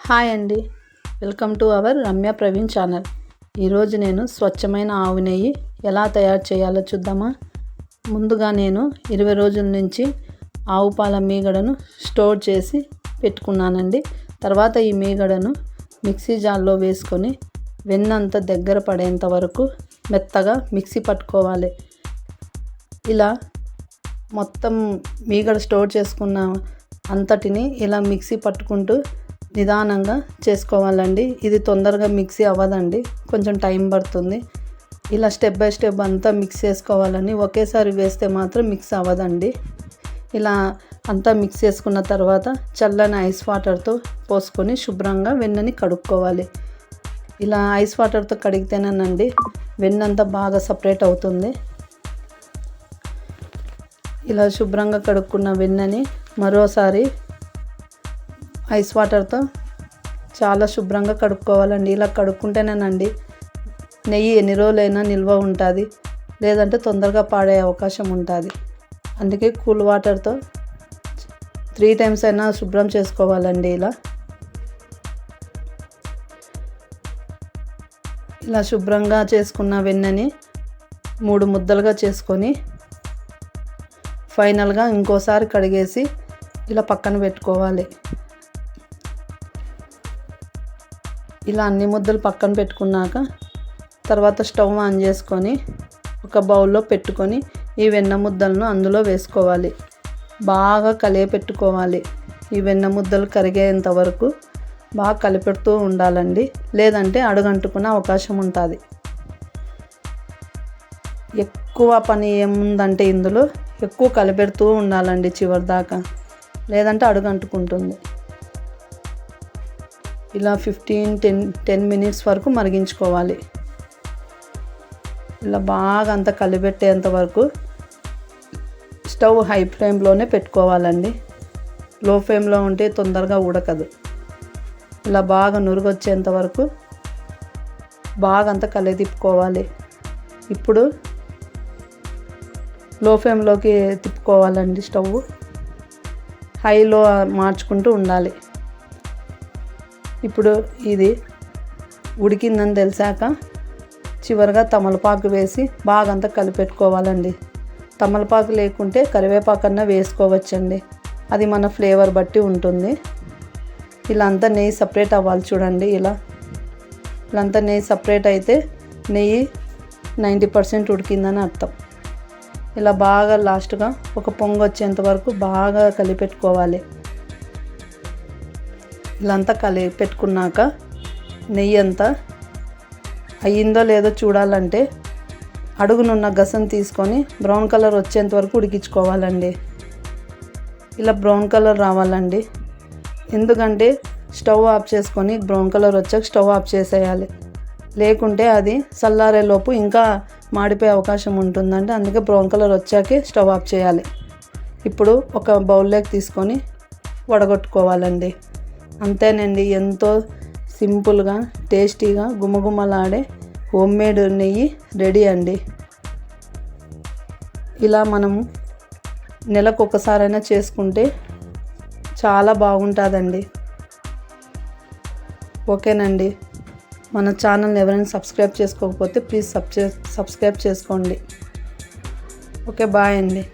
Hi అండి, welcome to our Ramya Praveen channel. ఈరోజు నేను స్వచ్ఛమైన ఆవు నెయ్యి ఎలా తయారు చేయాలో చూద్దామా. ముందుగా నేను 20 రోజుల నుంచి ఆవు పాల మీగడను స్టోర్ చేసి పెట్టుకున్నానండి. తర్వాత ఈ మీగడను మిక్సీ జార్లో వేసుకొని వెన్నంతా దగ్గర పడేంత వరకు మెత్తగా మిక్సీ పట్టుకోవాలి. ఇలా మొత్తం మీగడ స్టోర్ చేసుకున్న అంతటిని ఇలా మిక్సీ పట్టుకుంటూ నిదానంగా చేసుకోవాలండి. ఇది తొందరగా మిక్సీ అవ్వదండి, కొంచెం టైం పడుతుంది. ఇలా స్టెప్ బై స్టెప్ అంతా మిక్స్ చేసుకోవాలని, ఒకేసారి వేస్తే మాత్రం మిక్స్ అవ్వదండి. ఇలా అంతా మిక్స్ చేసుకున్న తర్వాత చల్లని ఐస్ వాటర్తో పోసుకొని శుభ్రంగా వెన్నని కడుక్కోవాలి. ఇలా ఐస్ వాటర్తో కడిగితేనేనండి వెన్నంతా బాగా సపరేట్ అవుతుంది. ఇలా శుభ్రంగా కడుక్కున్న వెన్నని మరోసారి ఐస్ వాటర్తో చాలా శుభ్రంగా కడుక్కోవాలండి. ఇలా కడుక్కుంటేనేనండి నెయ్యి ఎన్ని రోజులైనా నిల్వ ఉంటుంది, లేదంటే తొందరగా పాడే అవకాశం ఉంటుంది. అందుకే కూల్ వాటర్తో 3 టైమ్స్ అయినా శుభ్రం చేసుకోవాలండి. ఇలా శుభ్రంగా చేసుకున్న వెన్నని 3 ముద్దలుగా చేసుకొని ఫైనల్గా ఇంకోసారి కడిగేసి ఇలా పక్కన పెట్టుకోవాలి. ఇలా అన్ని ముద్దలు పక్కన పెట్టుకున్నాక తర్వాత స్టవ్ ఆన్ చేసుకొని ఒక బౌల్లో పెట్టుకొని ఈ వెన్న ముద్దలను అందులో వేసుకోవాలి. బాగా కలియపెట్టుకోవాలి. ఈ వెన్న ముద్దలు కరిగేంత వరకు బాగా కలిపెడుతూ ఉండాలండి, లేదంటే అడుగంటుకునే అవకాశం ఉంటుంది. ఎక్కువ పని ఏముందంటే ఇందులో ఎక్కువ కలిపెడుతూ ఉండాలండి చివరి దాకా, లేదంటే అడుగంటుకుంటుంది. ఇలా 10 మినిట్స్ వరకు మరిగించుకోవాలి. ఇలా బాగా అంతా కలిపెట్టేంత వరకు స్టవ్ హై ఫ్లేమ్లోనే పెట్టుకోవాలండి. లో ఫ్లేమ్లో ఉంటే తొందరగా ఉడకదు. ఇలా బాగా నురుగు వచ్చేంత వరకు బాగా అంతా తిప్పుకోవాలి. ఇప్పుడు లో ఫ్లేమ్లోకి తిప్పుకోవాలండి. స్టవ్ హైలో మార్చుకుంటూ ఉండాలి. ఇప్పుడు ఇది ఉడికిందని తెలిసాక చివరిగా తమలపాకు వేసి బాగంతా కలిపెట్టుకోవాలండి. తమలపాకు లేకుంటే కరివేపాకన్నా వేసుకోవచ్చండి, అది మన ఫ్లేవర్ బట్టి ఉంటుంది. ఇలా అంతా నెయ్యి సపరేట్ అవ్వాలి చూడండి. ఇలా అంతా నెయ్యి సపరేట్ అయితే నెయ్యి 90% ఉడికిందని అర్థం. ఇలా బాగా లాస్ట్గా ఒక పొంగు వచ్చేంత వరకు బాగా కలిపెట్టుకోవాలి. ఇలా అంతా కలిపెట్టుకున్నాక నెయ్యి అంతా అయ్యిందో లేదో చూడాలంటే అడుగునున్న గసం తీసుకొని బ్రౌన్ కలర్ వచ్చేంత వరకు ఉడికించుకోవాలండి. ఇలా బ్రౌన్ కలర్ రావాలండి. ఎందుకంటే స్టవ్ ఆఫ్ చేసుకొని బ్రౌన్ కలర్ వచ్చాక స్టవ్ ఆఫ్ చేసేయాలి, లేకుంటే అది చల్లారేలోపు ఇంకా మాడిపోయే అవకాశం ఉంటుందండి. అందుకే బ్రౌన్ కలర్ వచ్చాకే స్టవ్ ఆఫ్ చేయాలి. ఇప్పుడు ఒక బౌల్లోకి తీసుకొని వడగొట్టుకోవాలండి. అంతేనండి, ఎంతో సింపుల్గా టేస్టీగా గుమగుమలాడే హోమ్మేడ్ నెయ్యి రెడీ అండి. ఇలా మనం నెలకు ఒకసారైనా చేసుకుంటే చాలా బాగుంటుందండి. ఓకేనండి, మన ఛానల్ని ఎవరైనా సబ్స్క్రైబ్ చేసుకోకపోతే ప్లీజ్ సబ్స్క్రైబ్ చేసుకోండి. ఓకే, బాయ్ అండి.